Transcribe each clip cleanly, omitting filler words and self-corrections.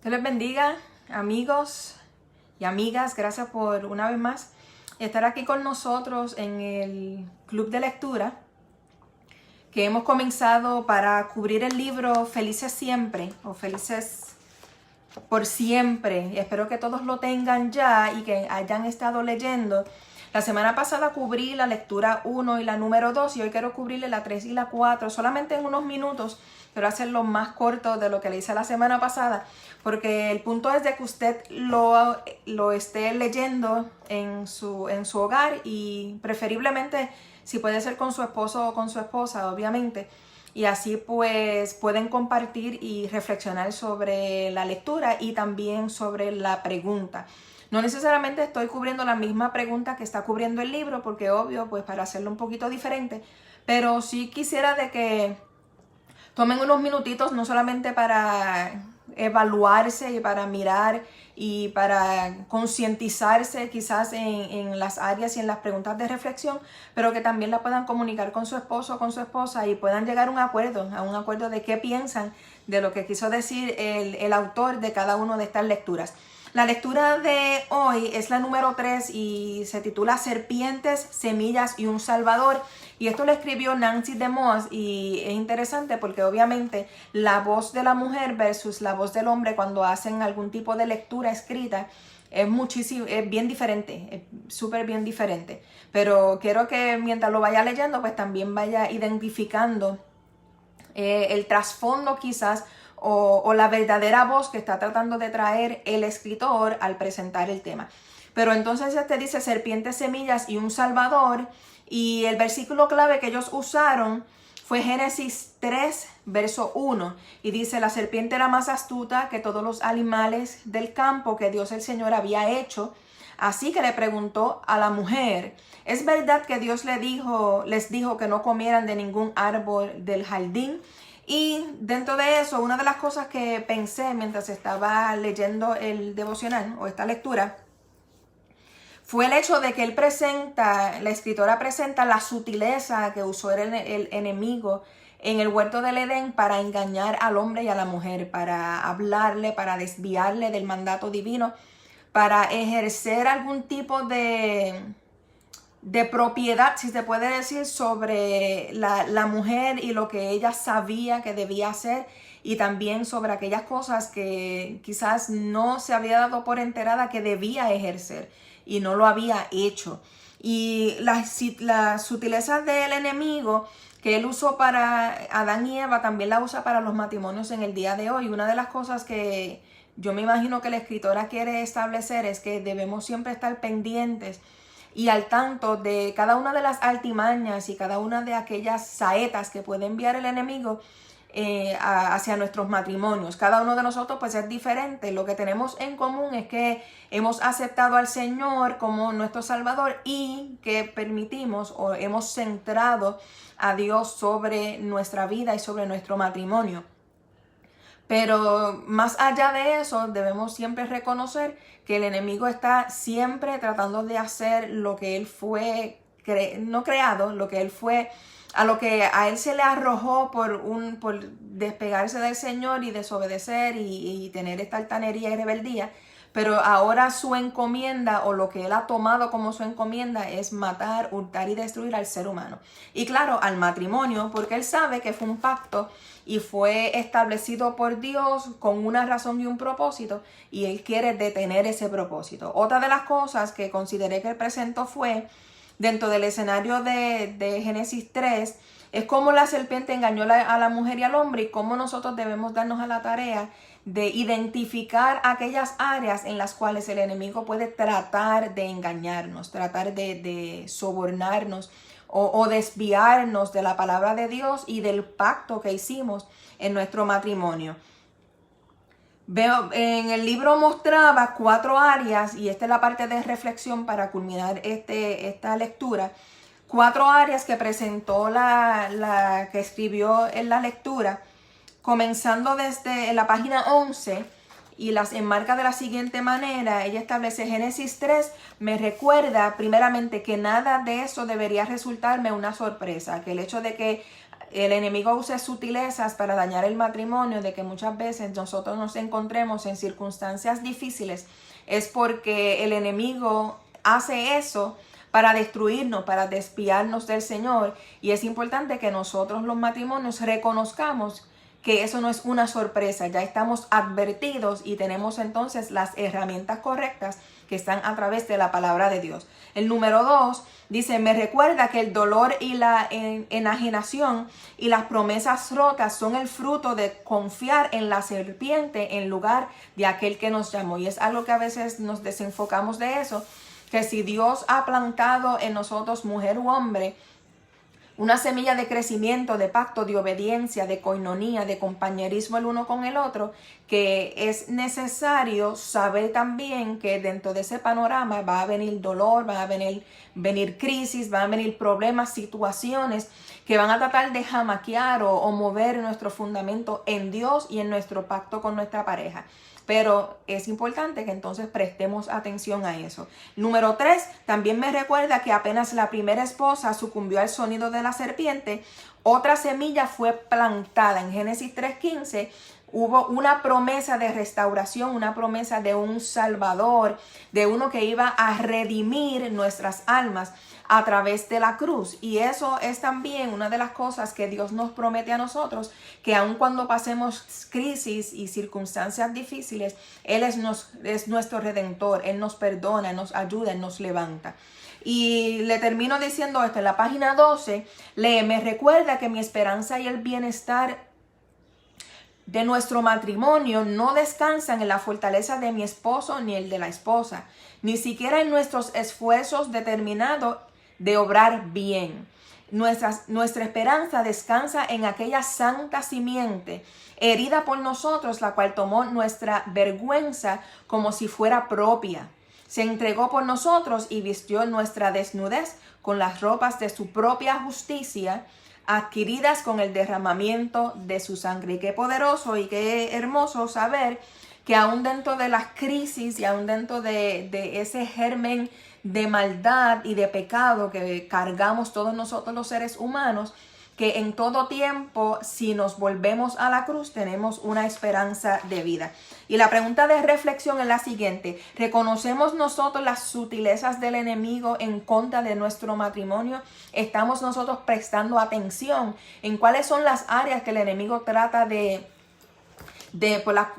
Dios les bendiga, amigos y amigas. Gracias por una vez más estar aquí con nosotros en el Club de Lectura que hemos comenzado para cubrir el libro Felices Siempre o Felices por Siempre. Espero que todos lo tengan ya y que hayan estado leyendo. La semana pasada cubrí la lectura 1 y la número 2 y hoy quiero cubrirle la 3 y la 4 solamente en unos minutos. Quiero hacerlo más corto de lo que le hice la semana pasada, porque el punto es de que usted lo esté leyendo en su hogar y preferiblemente si puede ser con su esposo o con su esposa, obviamente. Y así pues pueden compartir y reflexionar sobre la lectura y también sobre la pregunta. No necesariamente estoy cubriendo la misma pregunta que está cubriendo el libro, porque obvio, pues para hacerlo un poquito diferente, pero sí quisiera de que tomen unos minutitos no solamente para evaluarse y para mirar y para concientizarse quizás en las áreas y en las preguntas de reflexión, pero que también la puedan comunicar con su esposo o con su esposa y puedan llegar a un acuerdo de qué piensan de lo que quiso decir el autor de cada una de estas lecturas. La lectura de hoy es la número 3 y se titula Serpientes, Semillas y un Salvador. Y esto lo escribió Nancy DeMoss y es interesante porque obviamente la voz de la mujer versus la voz del hombre cuando hacen algún tipo de lectura escrita es bien diferente, es súper bien diferente. Pero quiero que mientras lo vaya leyendo pues también vaya identificando el trasfondo quizás o la verdadera voz que está tratando de traer el escritor al presentar el tema. Pero entonces te dice serpientes, semillas y un salvador, y el versículo clave que ellos usaron fue Génesis 3, verso 1, y dice: la serpiente era más astuta que todos los animales del campo que Dios el Señor había hecho, así que le preguntó a la mujer: ¿es verdad que Dios les dijo que no comieran de ningún árbol del jardín? Y dentro de eso, una de las cosas que pensé mientras estaba leyendo el devocional o esta lectura fue el hecho de que la escritora presenta la sutileza que usó el enemigo en el huerto del Edén para engañar al hombre y a la mujer, para hablarle, para desviarle del mandato divino, para ejercer algún tipo de propiedad, si se puede decir, sobre la mujer y lo que ella sabía que debía hacer, y también sobre aquellas cosas que quizás no se había dado por enterada que debía ejercer y no lo había hecho. Y la sutileza del enemigo que él usó para Adán y Eva también la usa para los matrimonios en el día de hoy. Una de las cosas que yo me imagino que la escritora quiere establecer es que debemos siempre estar pendientes y al tanto de cada una de las artimañas y cada una de aquellas saetas que puede enviar el enemigo hacia nuestros matrimonios. Cada uno de nosotros pues es diferente. Lo que tenemos en común es que hemos aceptado al Señor como nuestro Salvador y que permitimos o hemos centrado a Dios sobre nuestra vida y sobre nuestro matrimonio. Pero más allá de eso, debemos siempre reconocer que el enemigo está siempre tratando de hacer lo que él fue, no creado, lo que él fue, a lo que a él se le arrojó por despegarse del Señor y desobedecer y tener esta altanería y rebeldía. Pero ahora su encomienda, o lo que él ha tomado como su encomienda, es matar, hurtar y destruir al ser humano. Y claro, al matrimonio, porque él sabe que fue un pacto y fue establecido por Dios con una razón y un propósito, y él quiere detener ese propósito. Otra de las cosas que consideré que él presentó fue, dentro del escenario de Génesis 3, es cómo la serpiente engañó a la mujer y al hombre, y cómo nosotros debemos darnos a la tarea de identificar aquellas áreas en las cuales el enemigo puede tratar de engañarnos, tratar de sobornarnos o desviarnos de la palabra de Dios y del pacto que hicimos en nuestro matrimonio. Veo, en el libro mostraba 4 áreas, y esta es la parte de reflexión para culminar esta lectura. 4 áreas que presentó la que escribió en la lectura, comenzando desde la página 11, y las enmarca de la siguiente manera. Ella establece: Génesis 3 me recuerda primeramente que nada de eso debería resultarme una sorpresa, que el hecho de que el enemigo usa sutilezas para dañar el matrimonio, de que muchas veces nosotros nos encontremos en circunstancias difíciles, es porque el enemigo hace eso para destruirnos, para desviarnos del Señor. Y es importante que nosotros los matrimonios reconozcamos que eso no es una sorpresa, ya estamos advertidos y tenemos entonces las herramientas correctas que están a través de la palabra de Dios. El número 2 dice, me recuerda que el dolor y la enajenación y las promesas rotas son el fruto de confiar en la serpiente en lugar de aquel que nos llamó. Y es algo que a veces nos desenfocamos de eso, que si Dios ha plantado en nosotros, mujer u hombre, una semilla de crecimiento, de pacto, de obediencia, de coinonía, de compañerismo el uno con el otro, que es necesario saber también que dentro de ese panorama va a venir dolor, van a venir crisis, van a venir problemas, situaciones que van a tratar de jamaquear o mover nuestro fundamento en Dios y en nuestro pacto con nuestra pareja. Pero es importante que entonces prestemos atención a eso. Número 3, también me recuerda que apenas la primera esposa sucumbió al sonido de la serpiente, otra semilla fue plantada. En Génesis 3:15 hubo una promesa de restauración, una promesa de un Salvador, de uno que iba a redimir nuestras almas a través de la cruz. Y eso es también una de las cosas que Dios nos promete a nosotros, que aun cuando pasemos crisis y circunstancias difíciles, Él es nuestro Redentor, Él nos perdona, Él nos ayuda, Él nos levanta. Y le termino diciendo esto, en la página 12, me recuerda que mi esperanza y el bienestar de nuestro matrimonio no descansan en la fortaleza de mi esposo ni el de la esposa, ni siquiera en nuestros esfuerzos determinados de obrar bien. Nuestra esperanza descansa en aquella santa simiente herida por nosotros, la cual tomó nuestra vergüenza como si fuera propia. Se entregó por nosotros y vistió nuestra desnudez con las ropas de su propia justicia, adquiridas con el derramamiento de su sangre. Y qué poderoso y qué hermoso saber que aún dentro de las crisis y aún dentro de ese germen de maldad y de pecado que cargamos todos nosotros los seres humanos, que en todo tiempo, si nos volvemos a la cruz, tenemos una esperanza de vida. Y la pregunta de reflexión es la siguiente: ¿reconocemos nosotros las sutilezas del enemigo en contra de nuestro matrimonio? ¿Estamos nosotros prestando atención en cuáles son las áreas que el enemigo trata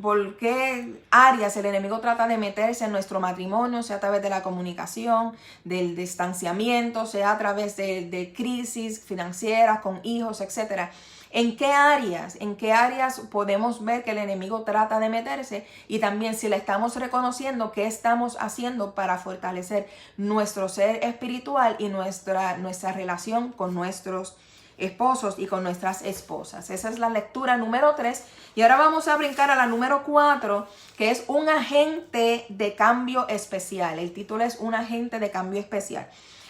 por qué áreas el enemigo trata de meterse en nuestro matrimonio, sea a través de la comunicación, del distanciamiento, sea a través de crisis financieras con hijos, etcétera? ¿En qué áreas podemos ver que el enemigo trata de meterse? Y también, si le estamos reconociendo, ¿qué estamos haciendo para fortalecer nuestro ser espiritual y nuestra relación con nuestros esposos y con nuestras esposas? Esa es la lectura número 3. Y ahora vamos a brincar a la número 4, que es un agente de cambio especial. El título es un agente de cambio especial.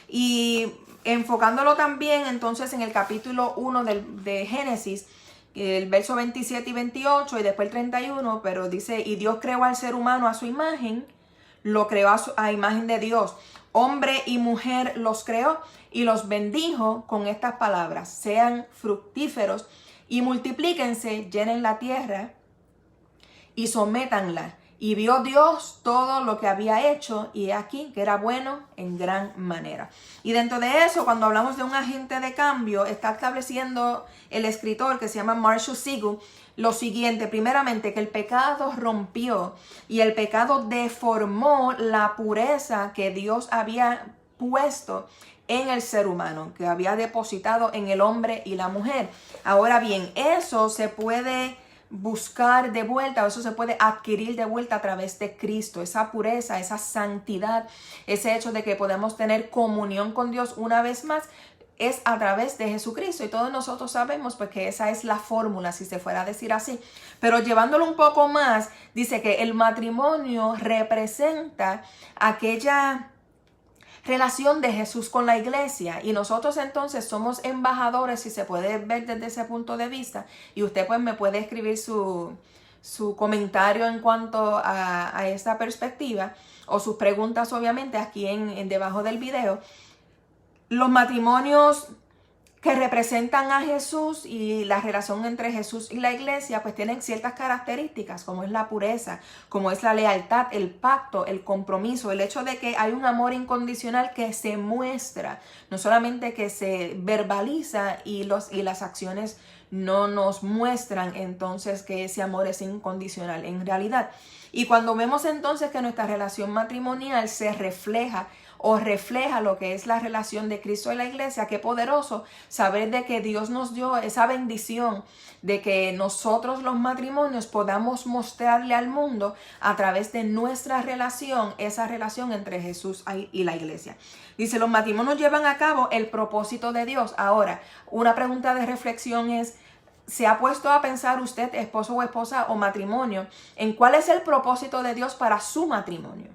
Y enfocándolo también entonces en el capítulo 1 de Génesis, el verso 27 y 28 y después el 31, pero dice, y Dios creó al ser humano a su imagen, lo creó a imagen de Dios. Hombre y mujer los creó y los bendijo con estas palabras: sean fructíferos y multiplíquense, llenen la tierra y sométanla. Y vio Dios todo lo que había hecho, y aquí que era bueno en gran manera. Y dentro de eso, cuando hablamos de un agente de cambio, está estableciendo el escritor, que se llama Marshall Segal, lo siguiente: primeramente, que el pecado rompió y el pecado deformó la pureza que Dios había puesto en el ser humano, que había depositado en el hombre y la mujer. Ahora bien, eso se puede buscar de vuelta, eso se puede adquirir de vuelta a través de Cristo, esa pureza, esa santidad, ese hecho de que podemos tener comunión con Dios una vez más, es a través de Jesucristo. Y todos nosotros sabemos pues que esa es la fórmula, si se fuera a decir así. Pero llevándolo un poco más, dice que el matrimonio representa aquella relación de Jesús con la iglesia, y nosotros entonces somos embajadores, si se puede ver desde ese punto de vista. Y usted pues me puede escribir su comentario en cuanto a esta perspectiva, o sus preguntas obviamente aquí en debajo del video. Los matrimonios que representan a Jesús y la relación entre Jesús y la iglesia, pues tienen ciertas características, como es la pureza, como es la lealtad, el pacto, el compromiso, el hecho de que hay un amor incondicional que se muestra, no solamente que se verbaliza y las acciones no nos muestran entonces que ese amor es incondicional en realidad. Y cuando vemos entonces que nuestra relación matrimonial se refleja lo que es la relación de Cristo y la iglesia, qué poderoso saber de que Dios nos dio esa bendición de que nosotros los matrimonios podamos mostrarle al mundo a través de nuestra relación, esa relación entre Jesús y la iglesia. Dice, los matrimonios llevan a cabo el propósito de Dios. Ahora, una pregunta de reflexión es, ¿se ha puesto a pensar usted, esposo o esposa o matrimonio, en cuál es el propósito de Dios para su matrimonio?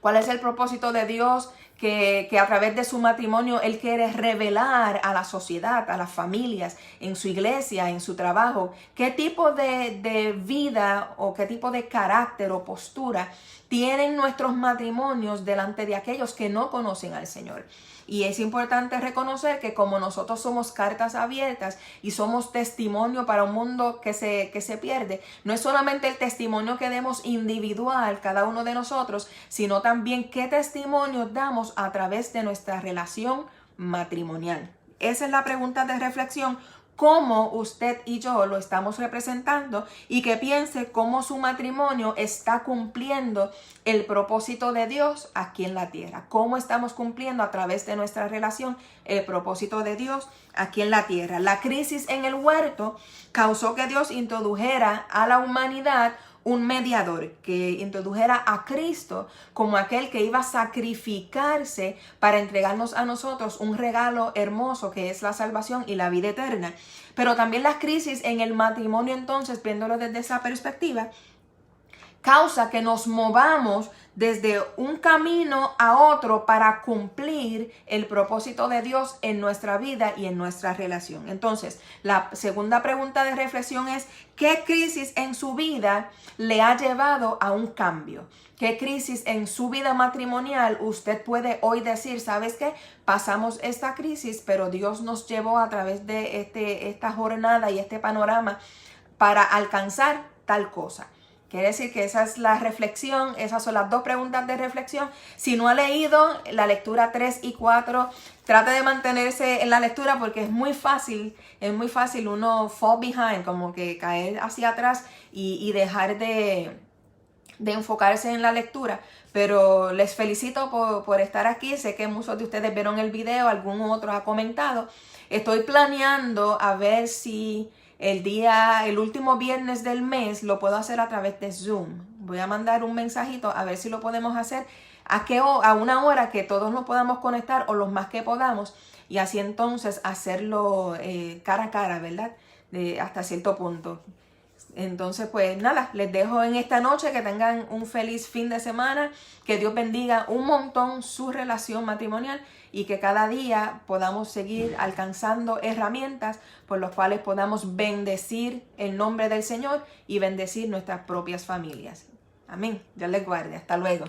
¿Cuál es el propósito de Dios que a través de su matrimonio Él quiere revelar a la sociedad, a las familias, en su iglesia, en su trabajo? ¿Qué tipo de vida o qué tipo de carácter o postura tienen nuestros matrimonios delante de aquellos que no conocen al Señor? Y es importante reconocer que como nosotros somos cartas abiertas y somos testimonio para un mundo que se pierde, no es solamente el testimonio que demos individual cada uno de nosotros, sino también qué testimonio damos a través de nuestra relación matrimonial. Esa es la pregunta de reflexión. Cómo usted y yo lo estamos representando y que piense cómo su matrimonio está cumpliendo el propósito de Dios aquí en la tierra. Cómo estamos cumpliendo a través de nuestra relación el propósito de Dios aquí en la tierra. La crisis en el huerto causó que Dios introdujera a la humanidad un mediador, que introdujera a Cristo como aquel que iba a sacrificarse para entregarnos a nosotros un regalo hermoso que es la salvación y la vida eterna. Pero también las crisis en el matrimonio, entonces, viéndolo desde esa perspectiva, causa que nos movamos desde un camino a otro para cumplir el propósito de Dios en nuestra vida y en nuestra relación. Entonces, la segunda pregunta de reflexión es, ¿qué crisis en su vida le ha llevado a un cambio? ¿Qué crisis en su vida matrimonial usted puede hoy decir, ¿sabes qué? Pasamos esta crisis, pero Dios nos llevó a través de esta jornada y este panorama para alcanzar tal cosa? Quiere decir que esa es la reflexión, esas son las dos preguntas de reflexión. Si no ha leído la lectura 3 y 4, trate de mantenerse en la lectura porque es muy fácil uno fall behind, como que caer hacia atrás y dejar de enfocarse en la lectura. Pero les felicito por estar aquí. Sé que muchos de ustedes vieron el video, algún otro ha comentado. Estoy planeando a ver si el último viernes del mes lo puedo hacer a través de Zoom. Voy a mandar un mensajito a ver si lo podemos hacer a una hora que todos nos podamos conectar o los más que podamos y así entonces hacerlo cara a cara, ¿verdad? Hasta cierto punto. Entonces, pues nada, les dejo en esta noche, que tengan un feliz fin de semana, que Dios bendiga un montón su relación matrimonial y que cada día podamos seguir alcanzando herramientas por las cuales podamos bendecir el nombre del Señor y bendecir nuestras propias familias. Amén. Dios les guarde. Hasta luego.